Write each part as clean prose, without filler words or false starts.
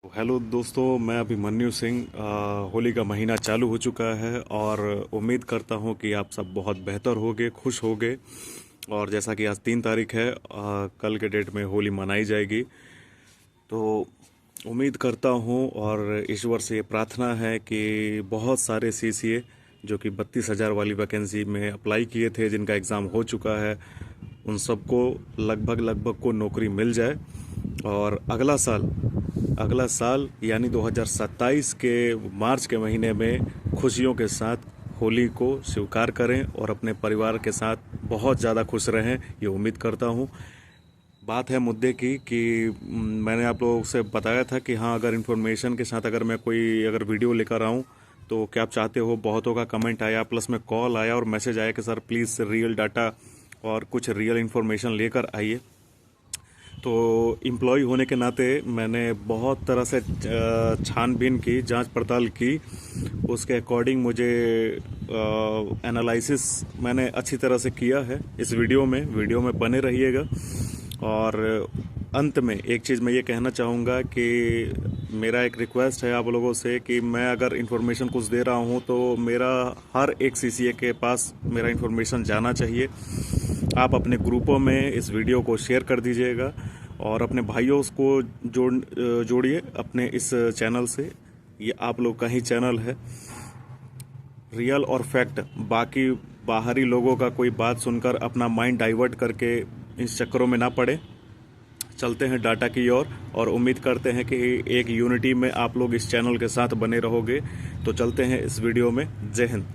Hello दोस्तों, मैं अभिमन्यु सिंह। होली का महीना चालू हो चुका है और उम्मीद करता हूं कि आप सब बहुत बेहतर होगे, खुश होगे। और जैसा कि आज 3 तारीख है, कल के डेट में होली मनाई जाएगी। तो उम्मीद करता हूं और ईश्वर से ये प्रार्थना है कि बहुत सारे सीसीए जो कि 32,000 वाली वैकेंसी में अप्लाई किए थे, जिनका एग्ज़ाम हो चुका है, उन सबको लगभग लगभग को नौकरी मिल जाए। और अगला साल यानी 2027 के मार्च के महीने में खुशियों के साथ होली को स्वीकार करें और अपने परिवार के साथ बहुत ज़्यादा खुश रहें, ये उम्मीद करता हूँ। बात है मुद्दे की कि मैंने आप लोगों से बताया था कि हाँ, अगर इन्फॉर्मेशन के साथ अगर मैं कोई अगर वीडियो लेकर आऊँ तो क्या आप चाहते हो। बहुतों का कमेंट आया, प्लस में कॉल आया और मैसेज आया कि सर प्लीज़ रियल डाटा और कुछ रियल इन्फॉर्मेशन लेकर आइए। तो एम्प्लॉय होने के नाते मैंने बहुत तरह से छानबीन की, जांच पड़ताल की। उसके अकॉर्डिंग मुझे एनालिसिस मैंने अच्छी तरह से किया है। इस वीडियो में बने रहिएगा। और अंत में एक चीज़ मैं ये कहना चाहूँगा कि मेरा एक रिक्वेस्ट है आप लोगों से कि मैं अगर इन्फॉर्मेशन कुछ दे रहा हूँ तो मेरा हर एक सीसीए के पास मेरा इन्फॉर्मेशन जाना चाहिए। आप अपने ग्रुपों में इस वीडियो को शेयर कर दीजिएगा और अपने भाइयों को जोड़िए अपने इस चैनल से। ये आप लोग का ही चैनल है, रियल और फैक्ट। बाकी बाहरी लोगों का कोई बात सुनकर अपना माइंड डाइवर्ट करके इस चक्करों में ना पड़े। चलते हैं डाटा की ओर और उम्मीद करते हैं कि एक यूनिटी में आप लोग इस चैनल के साथ बने रहोगे। तो चलते हैं इस वीडियो में। जय हिंद।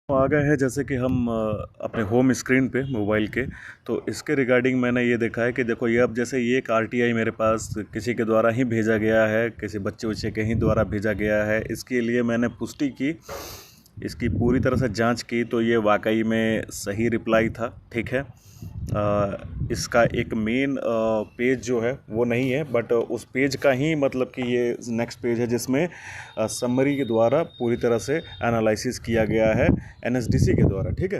आ गए हैं जैसे कि हम अपने होम स्क्रीन पे मोबाइल के। तो इसके रिगार्डिंग मैंने ये देखा है कि देखो, ये अब जैसे ये एक आरटीआई मेरे पास किसी के द्वारा ही भेजा गया है, किसी बच्चे उच्चे के ही द्वारा भेजा गया है। इसके लिए मैंने पुष्टि की, इसकी पूरी तरह से जांच की, तो ये वाकई में सही रिप्लाई था। ठीक है, इसका एक मेन पेज जो है वो नहीं है, बट उस पेज का ही मतलब कि ये नेक्स्ट पेज है जिसमें समरी के द्वारा पूरी तरह से एनालिसिस किया गया है एनएसडीसी के द्वारा। ठीक है,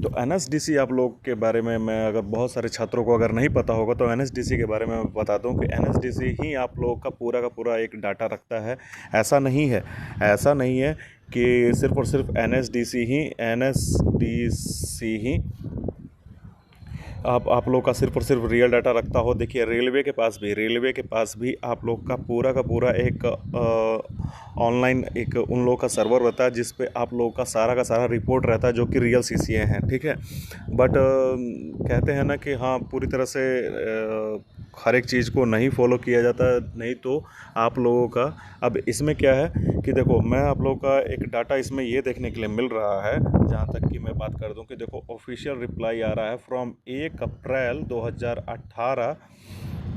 तो एनएसडीसी आप लोग के बारे में, मैं अगर बहुत सारे छात्रों को अगर नहीं पता होगा तो एनएसडीसी के बारे में मैं बता दूं कि एनएसडीसी ही आप लोगों का पूरा एक डाटा रखता है। ऐसा नहीं है कि सिर्फ और सिर्फ एनएसडीसी ही आप लोग का सिर्फ और सिर्फ रियल डाटा रखता हो। देखिए, रेलवे के पास भी आप लोग का पूरा एक ऑनलाइन एक उन लोगों का सर्वर रहता है जिस पे आप लोगों का सारा रिपोर्ट रहता है, जो कि रियल सीसीए हैं। ठीक है, बट कहते हैं ना कि हाँ, पूरी तरह से हर एक चीज़ को नहीं फॉलो किया जाता, नहीं तो आप लोगों का। अब इसमें क्या है कि देखो, मैं आप लोगों का एक डाटा इसमें ये देखने के लिए मिल रहा है, जहाँ तक कि मैं बात कर दूं कि देखो, ऑफिशियल रिप्लाई आ रहा है फ्रॉम 1 अप्रैल 2018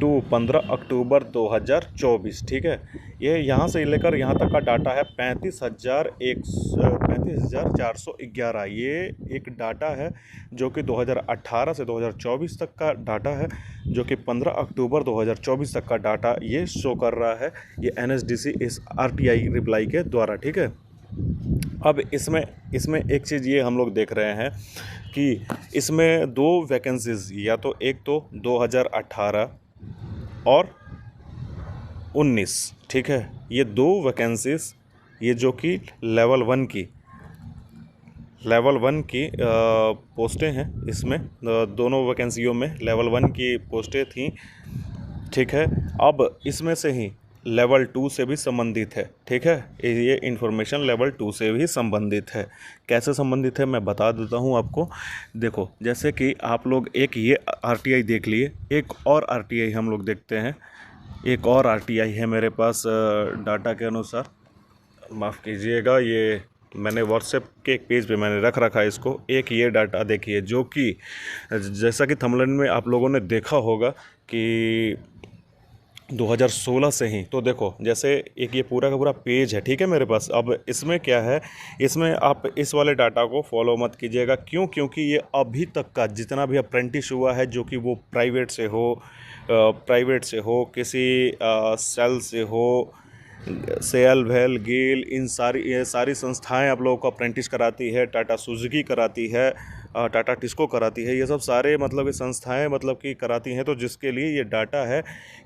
टू 15 अक्टूबर 2024। ठीक है, ये यहाँ से लेकर यहाँ तक का डाटा है 35,411। ये एक डाटा है जो कि 2018 से 2024 तक का डाटा है, जो कि 15 अक्टूबर 2024 तक का डाटा ये शो कर रहा है, ये एनएसडीसी इस आरटीआई रिप्लाई के द्वारा। ठीक है, अब इसमें एक चीज़ ये हम लोग देख रहे हैं कि इसमें दो वैकेंसीज, या तो एक तो 2018 और 19। ठीक है, ये दो वैकेंसीज, ये जो कि लेवल वन की पोस्टें हैं। इसमें दोनों वैकेंसियों में लेवल 1 की पोस्टें थीं। ठीक है, अब इसमें से ही लेवल 2 से भी संबंधित है। ठीक है, ये इन्फॉर्मेशन लेवल 2 से भी संबंधित है। कैसे संबंधित है मैं बता देता हूँ आपको। देखो, जैसे कि आप लोग एक ये आरटीआई देख लिए, एक और आरटीआई हम लोग देखते हैं। एक और आरटीआई है मेरे पास डाटा के अनुसार, माफ़ कीजिएगा, ये मैंने व्हाट्सएप के एक पेज पे मैंने रख रखा है इसको। एक ये डाटा देखिए, जो कि जैसा कि थंबनेल में आप लोगों ने देखा होगा कि 2016 से ही। तो देखो, जैसे एक ये पूरा का पूरा पेज है, ठीक है, मेरे पास। अब इसमें क्या है, इसमें आप इस वाले डाटा को फॉलो मत कीजिएगा। क्यों? क्योंकि ये अभी तक का जितना भी अप्रेंटिस हुआ है, जो कि वो प्राइवेट से हो, किसी सेल से हो, सेल वेल गेल, ये सारी संस्थाएं आप लोगों को अप्रेंटिस कराती है। टाटा सुजुकी कराती है, टाटा टिस्को कराती है, ये सब सारे मतलब ये संस्थाएं मतलब कि कराती हैं। तो जिसके लिए ये डाटा है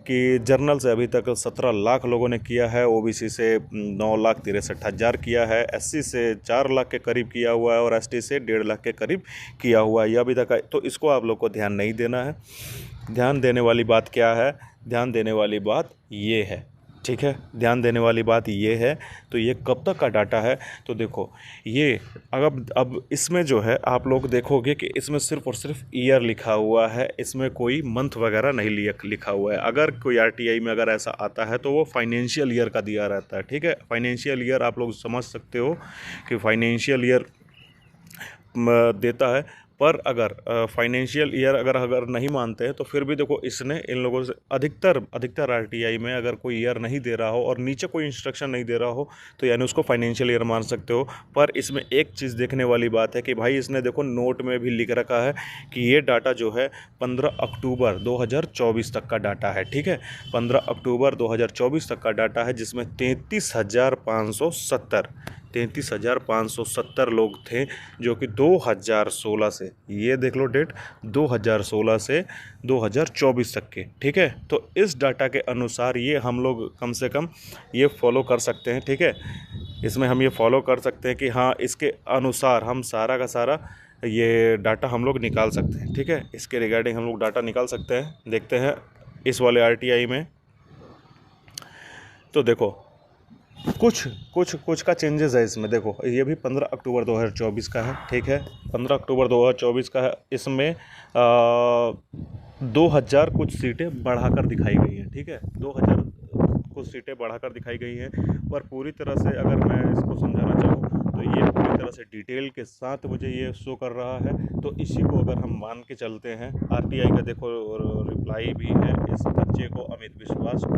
कि जनरल से अभी तक 17 लाख लोगों ने किया है, ओबीसी से 9,63,000 किया है, एससी से 4 लाख के करीब किया हुआ है और एसटी से 1.5 लाख के करीब किया हुआ है, ये अभी तक है। तो इसको आप लोग को ध्यान नहीं देना है। ध्यान देने वाली बात क्या है? ध्यान देने वाली बात ये है, ठीक है, ध्यान देने वाली बात ये है। तो ये कब तक का डाटा है? तो देखो ये अब इसमें जो है आप लोग देखोगे कि इसमें सिर्फ और सिर्फ ईयर लिखा हुआ है, इसमें कोई मंथ वगैरह नहीं लिखा हुआ है। अगर कोई आरटीआई में अगर ऐसा आता है तो वो फाइनेंशियल ईयर का दिया रहता है, ठीक है। फाइनेंशियल ईयर आप लोग समझ सकते हो कि फाइनेंशियल ईयर देता है। पर अगर फाइनेंशियल ईयर अगर नहीं मानते हैं तो फिर भी देखो इसने इन लोगों से अधिकतर आरटीआई में अगर कोई ईयर नहीं दे रहा हो और नीचे कोई इंस्ट्रक्शन नहीं दे रहा हो तो यानी उसको फाइनेंशियल ईयर मान सकते हो। पर इसमें एक चीज़ देखने वाली बात है कि भाई इसने देखो नोट में भी लिख रखा है कि ये डाटा जो है 15 अक्टूबर 2024 तक का डाटा है, ठीक है। 15 अक्टूबर 2024 तक का डाटा है, जिसमें 33,570 लोग थे जो कि 2016 से, ये देख लो डेट, 2016 से 2024 तक के, ठीक है। तो इस डाटा के अनुसार ये हम लोग कम से कम ये फॉलो कर सकते हैं, ठीक है। इसमें हम ये फॉलो कर सकते हैं कि हाँ इसके अनुसार हम सारा का सारा ये डाटा हम लोग निकाल सकते हैं, ठीक है। इसके रिगार्डिंग हम लोग डाटा निकाल सकते हैं। देखते हैं इस वाले आरटीआई में। तो देखो कुछ का चेंजेस है इसमें। देखो ये भी 15 अक्टूबर 2024 का है, ठीक है। 15 अक्टूबर 2024 का है। इसमें 2000 कुछ सीटें बढ़ाकर दिखाई गई हैं, ठीक है। 2000 कुछ सीटें बढ़ाकर दिखाई गई हैं। पर पूरी तरह से अगर मैं इसको समझाना चाहूँ तो ये पूरी तरह से डिटेल के साथ मुझे ये शो कर रहा है। तो इसी को अगर हम मान के चलते हैं, आरटीआई का देखो रिप्लाई भी है इस बच्चे को, अमित विश्वास को,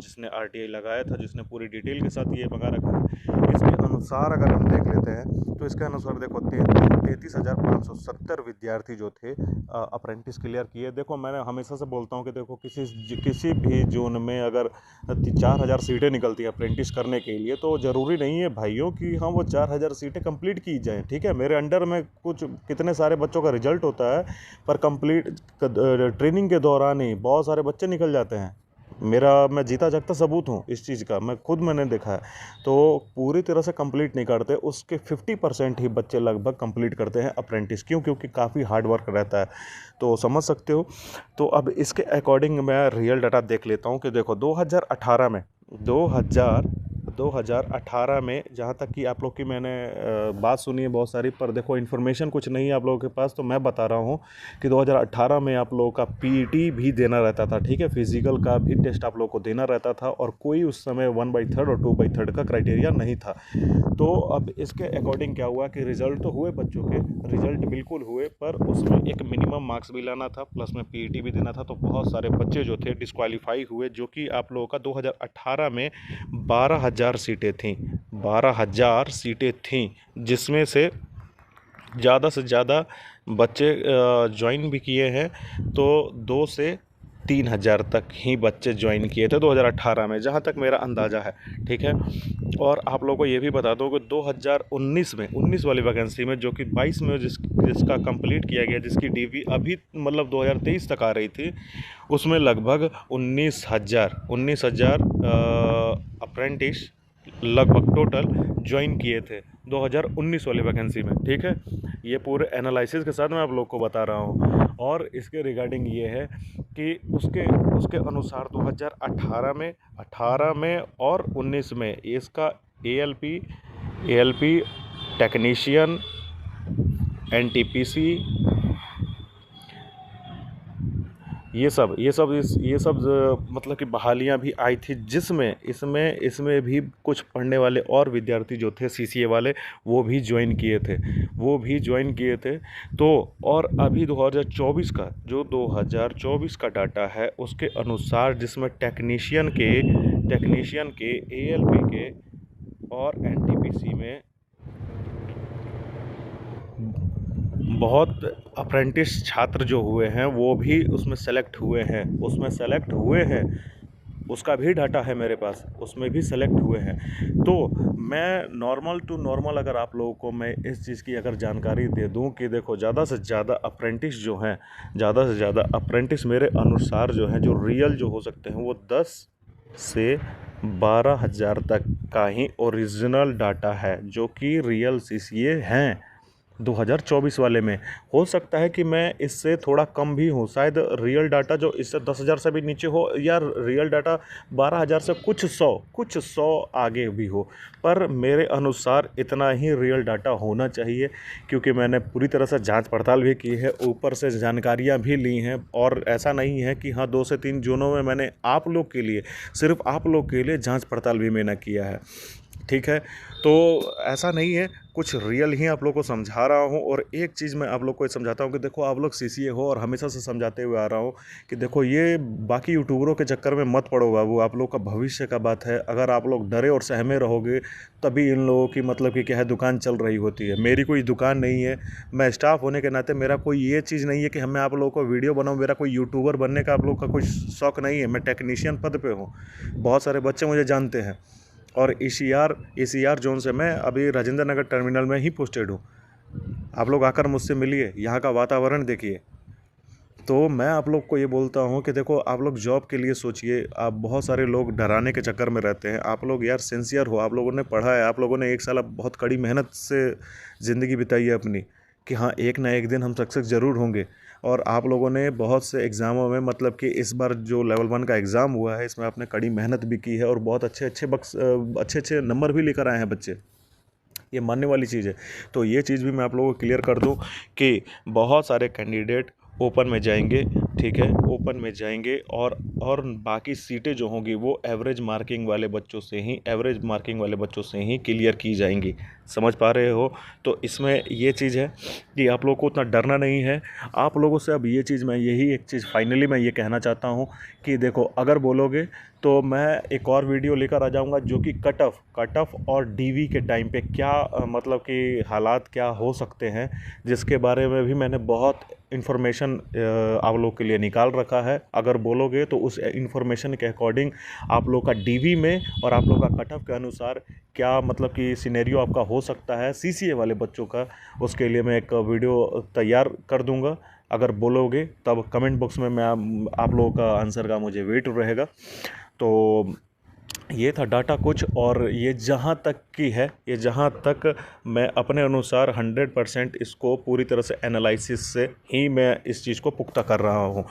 जिसने आरटीआई लगाया था, जिसने पूरी डिटेल के साथ ये मंगा रखा है। इसके अनुसार अगर हम देख लेते हैं तो इसके अनुसार देखो 33,570 विद्यार्थी जो थे अप्रेंटिस क्लियर किए। देखो मैंने हमेशा से बोलता हूँ कि देखो किसी भी जोन में अगर 4,000 सीटें निकलती हैं अप्रेंटिस करने के लिए, तो ज़रूरी नहीं है भाइयों कि हाँ वो 4,000 सीटें कंप्लीट की जाएँ, ठीक है। मेरे अंडर में कितने सारे बच्चों का रिजल्ट होता है, पर कंप्लीट ट्रेनिंग के दौरान ही बहुत सारे बच्चे निकल जाते हैं। मैं जीता जागता सबूत हूँ इस चीज़ का, मैंने देखा है। तो पूरी तरह से कंप्लीट नहीं करते, उसके 50% ही बच्चे लगभग कंप्लीट करते हैं अप्रेंटिस। क्योंकि काफ़ी हार्ड वर्क रहता है, तो समझ सकते हो। तो अब इसके अकॉर्डिंग मैं रियल डाटा देख लेता हूँ कि देखो 2018 में 2018 में जहाँ तक कि आप लोग की मैंने बात सुनी है बहुत सारी, पर देखो इन्फॉर्मेशन कुछ नहीं है आप लोगों के पास, तो मैं बता रहा हूँ कि 2018 में आप लोगों का पीईटी भी देना रहता था, ठीक है। फिजिकल का भी टेस्ट आप लोगों को देना रहता था और कोई उस समय 1/3 और 2/3 का क्राइटेरिया नहीं था। तो अब इसके अकॉर्डिंग क्या हुआ कि रिज़ल्ट तो हुए बच्चों के, रिज़ल्ट बिल्कुल हुए, पर उसमें एक मिनिमम मार्क्स भी लाना था, प्लस में पीईटी भी देना था। तो बहुत सारे बच्चे जो थे डिस्क्वालीफाई हुए, जो कि आप लोगों का 2018 में 12,000 सीटें थीं, 12,000 सीटें थीं, जिसमें से ज़्यादा से ज़्यादा बच्चे ज्वाइन भी किए हैं। तो 2 से 3,000 तक ही बच्चे ज्वाइन किए थे 2018 में, जहाँ तक मेरा अंदाज़ा है, ठीक है। और आप लोगों को ये भी बता दूँ कि 2019 में 19 वाली वैकेंसी में, जो कि 22 में जिसका कंप्लीट किया गया, जिसकी डीवी अभी मतलब 2023 तक आ रही थी, उसमें लगभग 19,000 अप्रेंटिस लगभग टोटल ज्वाइन किए थे 2019 वाली वैकेंसी में, ठीक है। ये पूरे एनालिसिस के साथ मैं आप लोग को बता रहा हूँ। और इसके रिगार्डिंग ये है कि उसके अनुसार 2018 में और 19 में इसका एएलपी टेक्नीशियन, एनटीपीसी, ये सब मतलब कि बहालियां भी आई थी, जिसमें इसमें भी कुछ पढ़ने वाले और विद्यार्थी जो थे सीसीए वाले, वो भी ज्वाइन किए थे। तो और अभी 2024 का डाटा है, उसके अनुसार जिसमें टेक्नीशियन के एएलपी के और एनटीपीसी में बहुत अप्रेंटिस छात्र जो हुए हैं वो भी उसमें सेलेक्ट हुए हैं। उसका भी डाटा है मेरे पास, उसमें भी सेलेक्ट हुए हैं। तो मैं नॉर्मल टू नॉर्मल अगर आप लोगों को मैं इस चीज़ की अगर जानकारी दे दूं कि देखो ज़्यादा से ज़्यादा अप्रेंटिस जो हैं, ज़्यादा से ज़्यादा अप्रेंटिस मेरे अनुसार जो हैं, जो रियल जो हो सकते हैं, वो 10 से 12,000 तक का ही ओरिजिनल डाटा है, जो कि रियल सीसीए हैं 2024 वाले में। हो सकता है कि मैं इससे थोड़ा कम भी हूँ, शायद रियल डाटा जो इससे 10,000 से भी नीचे हो, या रियल डाटा 12,000 से कुछ सौ आगे भी हो, पर मेरे अनुसार इतना ही रियल डाटा होना चाहिए, क्योंकि मैंने पूरी तरह से जांच पड़ताल भी की है, ऊपर से जानकारियां भी ली हैं। और ऐसा नहीं है कि हाँ 2 से 3 जोनों में मैंने आप लोग के लिए, सिर्फ आप लोग के लिए जांच पड़ताल भी मैंने किया है, ठीक है। तो ऐसा नहीं है, कुछ रियल ही आप लोग को समझा रहा हूँ। और एक चीज़ मैं आप लोग को समझाता हूँ कि देखो, आप लोग सीसीए हो, और हमेशा से समझाते हुए आ रहा हूँ कि देखो, ये बाकी यूट्यूबरों के चक्कर में मत पड़ो बाबू, आप लोग का भविष्य का बात है। अगर आप लोग डरे और सहमे रहोगे तभी इन लोगों की मतलब कि क्या है, दुकान चल रही होती है। मेरी कोई दुकान नहीं है, मैं स्टाफ होने के नाते मेरा कोई ये चीज़ नहीं है कि मैं आप लोगों को वीडियो बनाऊँ, मेरा कोई यूट्यूबर बनने का आप लोग का कोई शौक़ नहीं है। मैं टेक्नीशियन पद पे हूँ, बहुत सारे बच्चे मुझे जानते हैं। और ईसीआर जोन से मैं अभी राजेंद्र नगर टर्मिनल में ही पोस्टेड हूँ। आप लोग आकर मुझसे मिलिए, यहाँ का वातावरण देखिए। तो मैं आप लोग को ये बोलता हूँ कि देखो, आप लोग जॉब के लिए सोचिए। आप बहुत सारे लोग डराने के चक्कर में रहते हैं, आप लोग यार सिंसियर हो, आप लोगों ने पढ़ा है, आप लोगों ने 1 साल बहुत कड़ी मेहनत से ज़िंदगी बिताई है अपनी, कि हाँ एक ना एक दिन हम सक्सेस ज़रूर होंगे। और आप लोगों ने बहुत से एग्ज़ामों में, मतलब कि इस बार जो लेवल 1 का एग्ज़ाम हुआ है, इसमें आपने कड़ी मेहनत भी की है, और बहुत अच्छे नंबर भी लेकर आए हैं बच्चे, ये मानने वाली चीज़ है। तो ये चीज़ भी मैं आप लोगों को क्लियर कर दूं कि बहुत सारे कैंडिडेट ओपन में जाएंगे, ठीक है, ओपन में जाएंगे, और बाकी सीटें जो होंगी वो एवरेज मार्किंग वाले बच्चों से ही क्लियर की जाएंगी। समझ पा रहे हो? तो इसमें ये चीज़ है कि आप लोगों को उतना डरना नहीं है। आप लोगों से अब ये चीज़, मैं यही एक चीज़ फाइनली मैं ये कहना चाहता हूँ कि देखो, अगर बोलोगे तो मैं एक और वीडियो लेकर आ जाऊँगा, जो कि कट ऑफ और डीवी के टाइम पे क्या मतलब कि हालात क्या हो सकते हैं, जिसके बारे में भी मैंने बहुत इन्फॉर्मेशन आप लोग के लिए निकाल रखा है। अगर बोलोगे तो उस इन्फॉर्मेशन के अकॉर्डिंग आप लोग का डीवी में और आप लोग का कट ऑफ के अनुसार क्या मतलब कि सिनेरियो आपका हो सकता है सीसीए वाले बच्चों का, उसके लिए मैं एक वीडियो तैयार कर दूंगा। अगर बोलोगे तब कमेंट बॉक्स में मैं आप लोगों का आंसर का मुझे वेट रहेगा। तो ये था डाटा कुछ, और ये जहाँ तक मैं अपने अनुसार 100% इसको पूरी तरह से एनालिसिस से ही मैं इस चीज़ को पुख्ता कर रहा हूँ।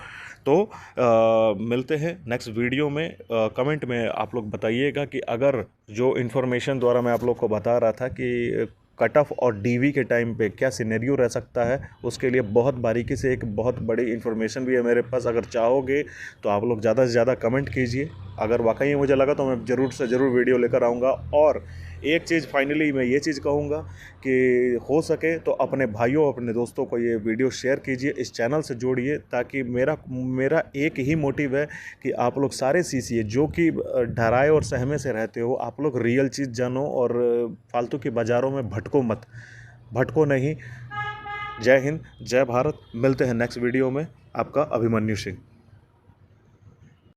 तो मिलते हैं नेक्स्ट वीडियो में। कमेंट में आप लोग बताइएगा कि अगर जो इन्फॉर्मेशन द्वारा मैं आप लोग को बता रहा था कि कट ऑफ और डीवी के टाइम पे क्या सिनेरियो रह सकता है, उसके लिए बहुत बारीकी से एक बहुत बड़ी इन्फॉर्मेशन भी है मेरे पास। अगर चाहोगे तो आप लोग ज़्यादा से ज़्यादा कमेंट कीजिए। अगर वाकई मुझे लगा तो मैं ज़रूर से ज़रूर वीडियो लेकर आऊँगा। और एक चीज़ फाइनली मैं ये चीज़ कहूँगा कि हो सके तो अपने भाइयों, अपने दोस्तों को ये वीडियो शेयर कीजिए, इस चैनल से जोड़िए, ताकि मेरा एक ही मोटिव है कि आप लोग सारे सीसीए जो कि डराए और सहमे से रहते हो, आप लोग रियल चीज़ जानो और फालतू के बाज़ारों में भटको नहीं। जय हिंद, जय भारत। मिलते हैं नेक्स्ट वीडियो में। आपका अभिमन्यु सिंह।